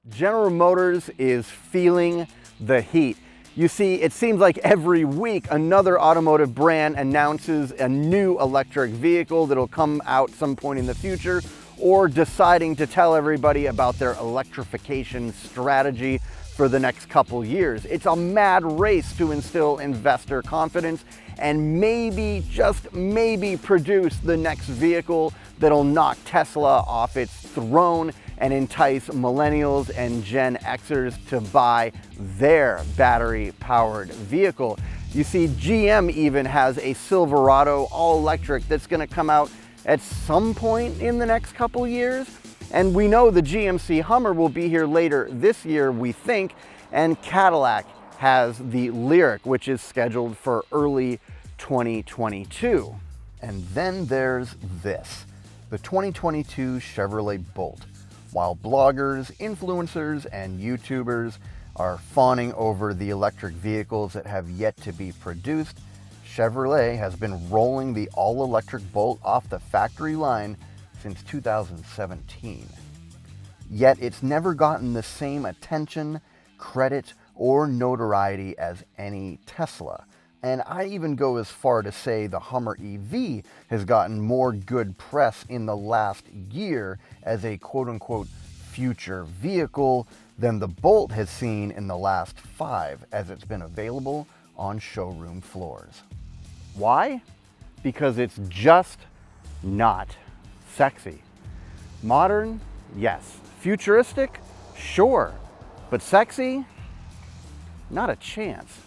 General Motors is feeling the heat. You see, it seems like every week another automotive brand announces a new electric vehicle that'll come out some point in the future, or deciding to tell everybody about their electrification strategy for the next couple years. It's a mad race to instill investor confidence and maybe, just maybe, produce the next vehicle that'll knock Tesla off its throne and entice millennials and Gen Xers to buy their battery-powered vehicle. You see, GM even has a Silverado all-electric that's gonna come out at some point in the next couple years. And we know the GMC Hummer will be here later this year, we think, and Cadillac has the Lyriq, which is scheduled for early 2022. And then there's this, the 2022 Chevrolet Bolt. While bloggers, influencers, and YouTubers are fawning over the electric vehicles that have yet to be produced, Chevrolet has been rolling the all-electric Bolt off the factory line since 2017. Yet it's never gotten the same attention, credit, or notoriety as any Tesla. And I even go as far to say the Hummer EV has gotten more good press in the last year as a quote-unquote future vehicle than the Bolt has seen in the last 5 as it's been available on showroom floors. Why? Because it's just not sexy. Modern? Yes. Futuristic? Sure. But sexy? Not a chance.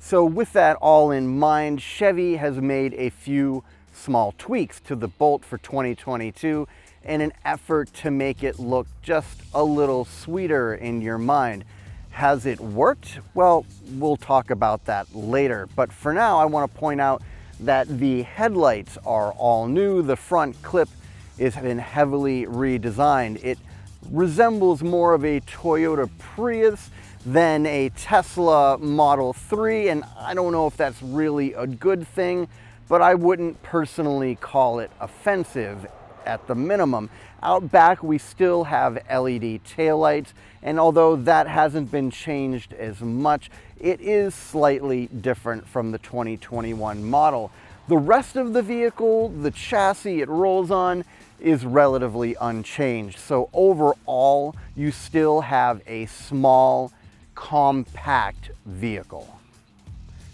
So with that all in mind, Chevy has made a few small tweaks to the Bolt for 2022 in an effort to make it look just a little sweeter in your mind. Has it worked? Well, we'll talk about that later. But for now, I want to point out that the headlights are all new. The front clip has been heavily redesigned. It resembles more of a Toyota Prius than a Tesla Model 3, and I don't know if that's really a good thing, but I wouldn't personally call it offensive at the minimum. Out back, we still have LED taillights, and although that hasn't been changed as much, it is slightly different from the 2021 model. The rest of the vehicle, the chassis it rolls on, is relatively unchanged. So overall, you still have a small, compact vehicle.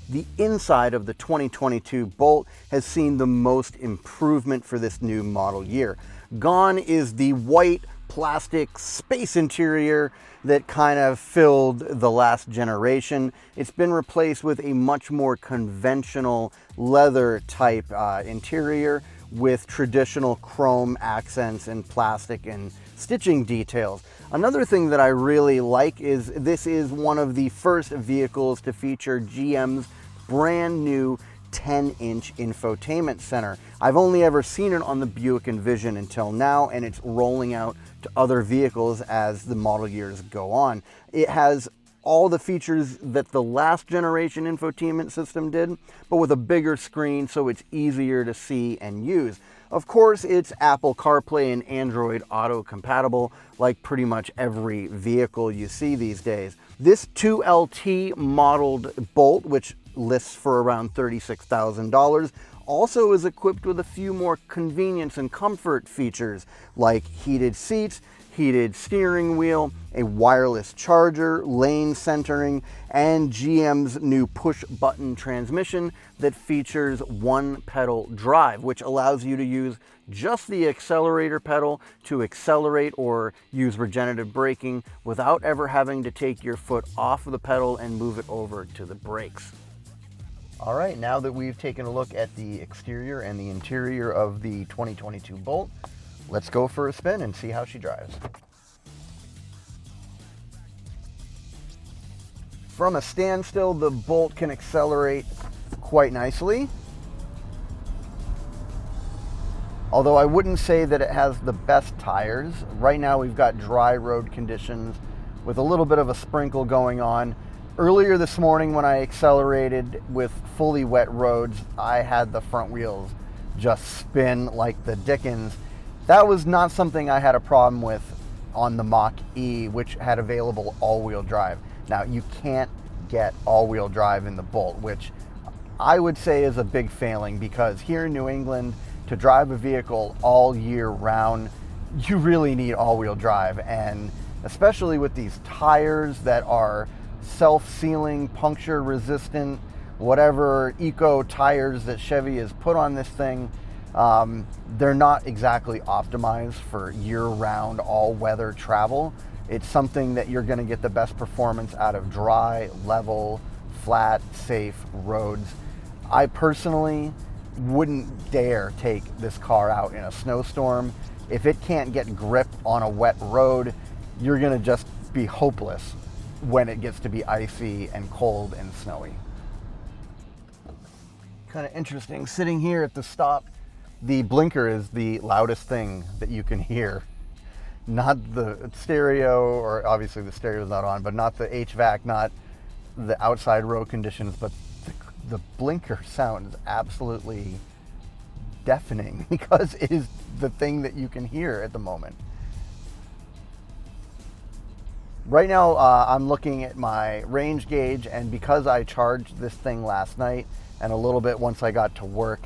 The inside of the 2022 Bolt has seen the most improvement for this new model year. Gone is the white plastic space interior that kind of filled the last generation. It's been replaced with a much more conventional leather type interior with traditional chrome accents and plastic and stitching details. Another thing that I really like is this is one of the first vehicles to feature GM's brand new 10-inch infotainment center. I've only ever seen it on the Buick Envision until now, and it's rolling out to other vehicles as the model years go on. It has all the features that the last generation infotainment system did, but with a bigger screen so it's easier to see and use. Of course, it's Apple CarPlay and Android Auto compatible, like pretty much every vehicle you see these days. This 2LT modeled Bolt, which lists for around $36,000, also is equipped with a few more convenience and comfort features like heated seats, heated steering wheel, a wireless charger, lane centering, and GM's new push-button transmission that features one-pedal drive, which allows you to use just the accelerator pedal to accelerate or use regenerative braking without ever having to take your foot off of the pedal and move it over to the brakes. All right, now that we've taken a look at the exterior and the interior of the 2022 Bolt, let's go for a spin and see how she drives. From a standstill, the Bolt can accelerate quite nicely. Although I wouldn't say that it has the best tires. Right now we've got dry road conditions with a little bit of a sprinkle going on. Earlier this morning when I accelerated with fully wet roads, I had the front wheels just spin like the dickens. That was not something I had a problem with on the Mach-E, which had available all-wheel drive. Now, you can't get all-wheel drive in the Bolt, which I would say is a big failing, because here in New England, to drive a vehicle all year round, you really need all-wheel drive. And especially with these tires that are self-sealing, puncture resistant, whatever eco tires that Chevy has put on this thing, they're not exactly optimized for year-round all-weather travel. It's something that you're going to get the best performance out of dry, level, flat, safe roads. I personally wouldn't dare take this car out in a snowstorm. If it can't get grip on a wet road, you're going to just be hopeless when it gets to be icy and cold and snowy. Kind of interesting, sitting here at the stop, the blinker is the loudest thing that you can hear. Not the stereo, or obviously the stereo is not on, but not the HVAC, not the outside road conditions, but the blinker sound is absolutely deafening because it is the thing that you can hear at the moment. Right now, I'm looking at my range gauge, and because I charged this thing last night and a little bit once I got to work,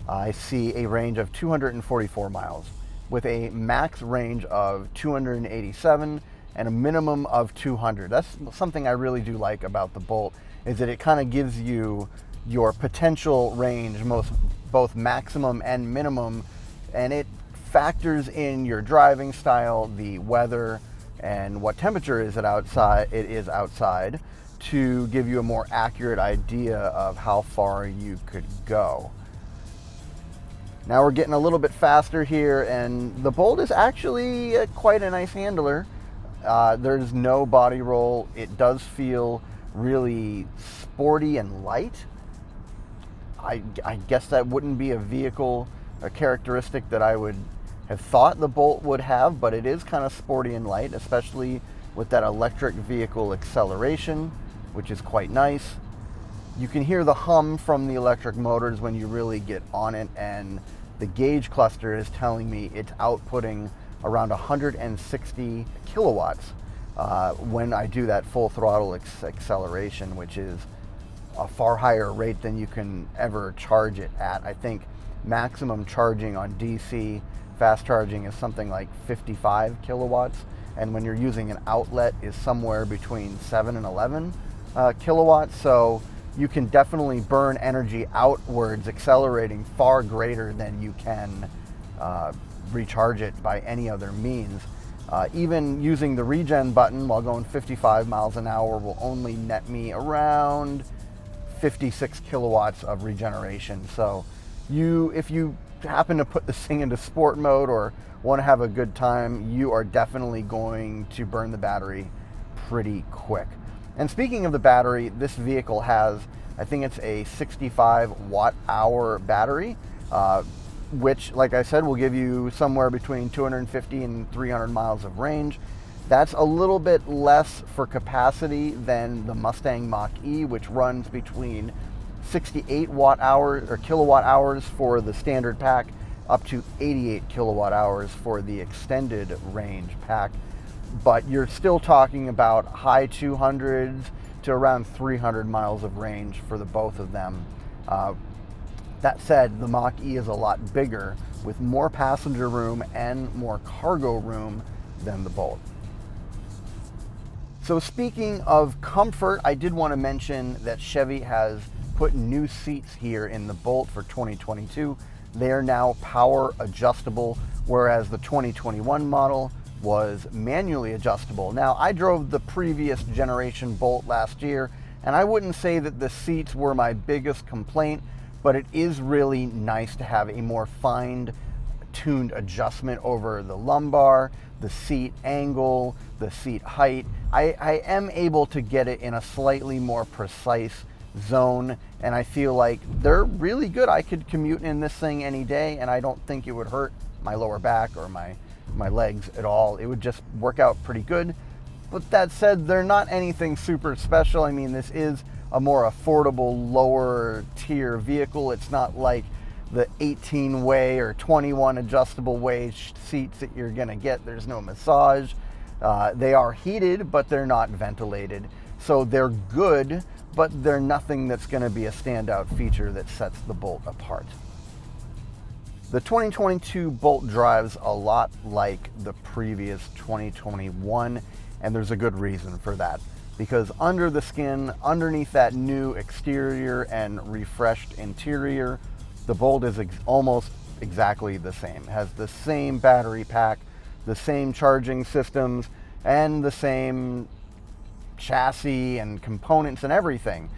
I see a range of 244 miles with a max range of 287 and a minimum of 200. That's something I really do like about the Bolt, is that it kind of gives you your potential range, both maximum and minimum, and it factors in your driving style, the weather, and what temperature it is outside to give you a more accurate idea of how far you could go. Now we're getting a little bit faster here, and the Bolt is actually quite a nice handler. There's no body roll. It does feel really sporty and light. I guess that wouldn't be a characteristic that I would have thought the Bolt would have, but it is kind of sporty and light, especially with that electric vehicle acceleration, which is quite nice. You can hear the hum from the electric motors when you really get on it, and the gauge cluster is telling me it's outputting around 160 kilowatts when I do that full throttle acceleration, which is a far higher rate than you can ever charge it at. I think maximum charging on DC fast charging is something like 55 kilowatts, and when you're using an outlet is somewhere between 7 and 11 kilowatts. So you can definitely burn energy outwards, accelerating far greater than you can recharge it by any other means. Even using the regen button while going 55 miles an hour will only net me around 56 kilowatts of regeneration. So if you happen to put this thing into sport mode or want to have a good time, you are definitely going to burn the battery pretty quick. And speaking of the battery, this vehicle has, I think it's a 65 watt hour battery, which, like I said, will give you somewhere between 250 and 300 miles of range. That's a little bit less for capacity than the Mustang Mach-E, which runs between 68 watt hours or kilowatt hours for the standard pack, up to 88 kilowatt hours for the extended range pack. But you're still talking about high 200s to around 300 miles of range for the both of them. That said, the Mach-E is a lot bigger with more passenger room and more cargo room than the Bolt. So speaking of comfort, I did want to mention that Chevy has put new seats here in the Bolt for 2022. They are now power adjustable, whereas the 2021 model was manually adjustable. Now, I drove the previous generation Bolt last year, and I wouldn't say that the seats were my biggest complaint, but it is really nice to have a more fine-tuned adjustment over the lumbar, the seat angle, the seat height. I am able to get it in a slightly more precise zone, and I feel like they're really good. I could commute in this thing any day, and I don't think it would hurt my lower back or my legs at all. It would just work out pretty good. But that said, they're not anything super special. I mean, this is a more affordable, lower tier vehicle. It's not like the 18-way or 21 adjustable way seats that you're gonna get. There's no massage. They are heated, but they're not ventilated. So they're good, but they're nothing that's going to be a standout feature that sets the Bolt apart. The 2022 Bolt drives a lot like the previous 2021, and there's a good reason for that. Because under the skin, underneath that new exterior and refreshed interior, the Bolt is almost exactly the same. It has the same battery pack, the same charging systems, and the same chassis and components and everything.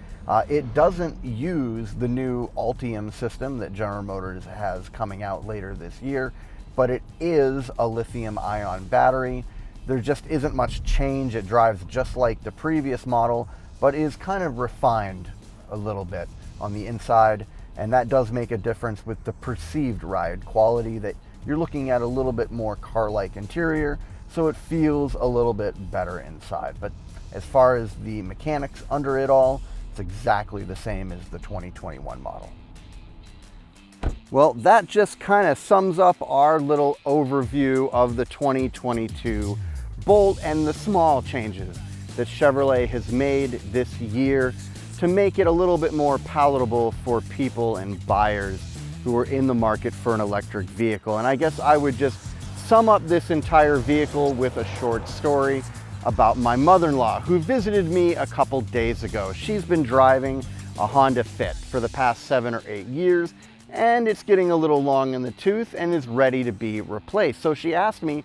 It doesn't use the new Ultium system that General Motors has coming out later this year, but it is a lithium-ion battery. There just isn't much change. It drives just like the previous model, but is kind of refined a little bit on the inside, and that does make a difference with the perceived ride quality, that you're looking at a little bit more car-like interior, so it feels a little bit better inside. But as far as the mechanics under it all, it's exactly the same as the 2021 model. Well, that just kind of sums up our little overview of the 2022 Bolt and the small changes that Chevrolet has made this year to make it a little bit more palatable for people and buyers who are in the market for an electric vehicle. And I guess I would just sum up this entire vehicle with a short story about my mother-in-law, who visited me a couple days ago. She's been driving a Honda Fit for the past 7 or 8 years, and it's getting a little long in the tooth and is ready to be replaced. So she asked me,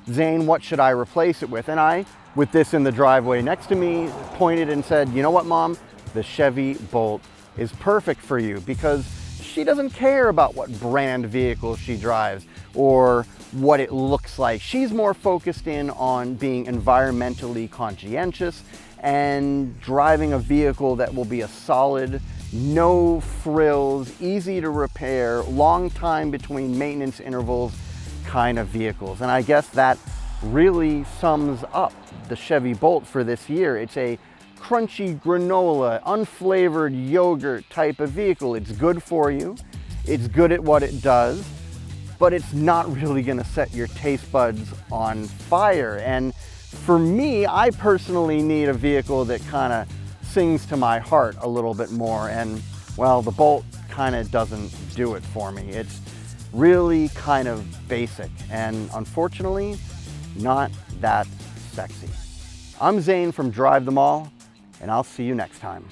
Zane, what should I replace it with? And I, with this in the driveway next to me, pointed and said, you know what, Mom? The Chevy Bolt is perfect for you, because she doesn't care about what brand vehicle she drives or what it looks like. She's more focused in on being environmentally conscientious and driving a vehicle that will be a solid, no frills, easy to repair, long time between maintenance intervals kind of vehicles. And I guess that really sums up the Chevy Bolt for this year. It's a crunchy granola, unflavored yogurt type of vehicle. It's good for you. It's good at what it does, but it's not really going to set your taste buds on fire. And for me, I personally need a vehicle that kind of sings to my heart a little bit more. And well, the Bolt kind of doesn't do it for me. It's really kind of basic and unfortunately not that sexy. I'm Zane from Drive Them All, and I'll see you next time.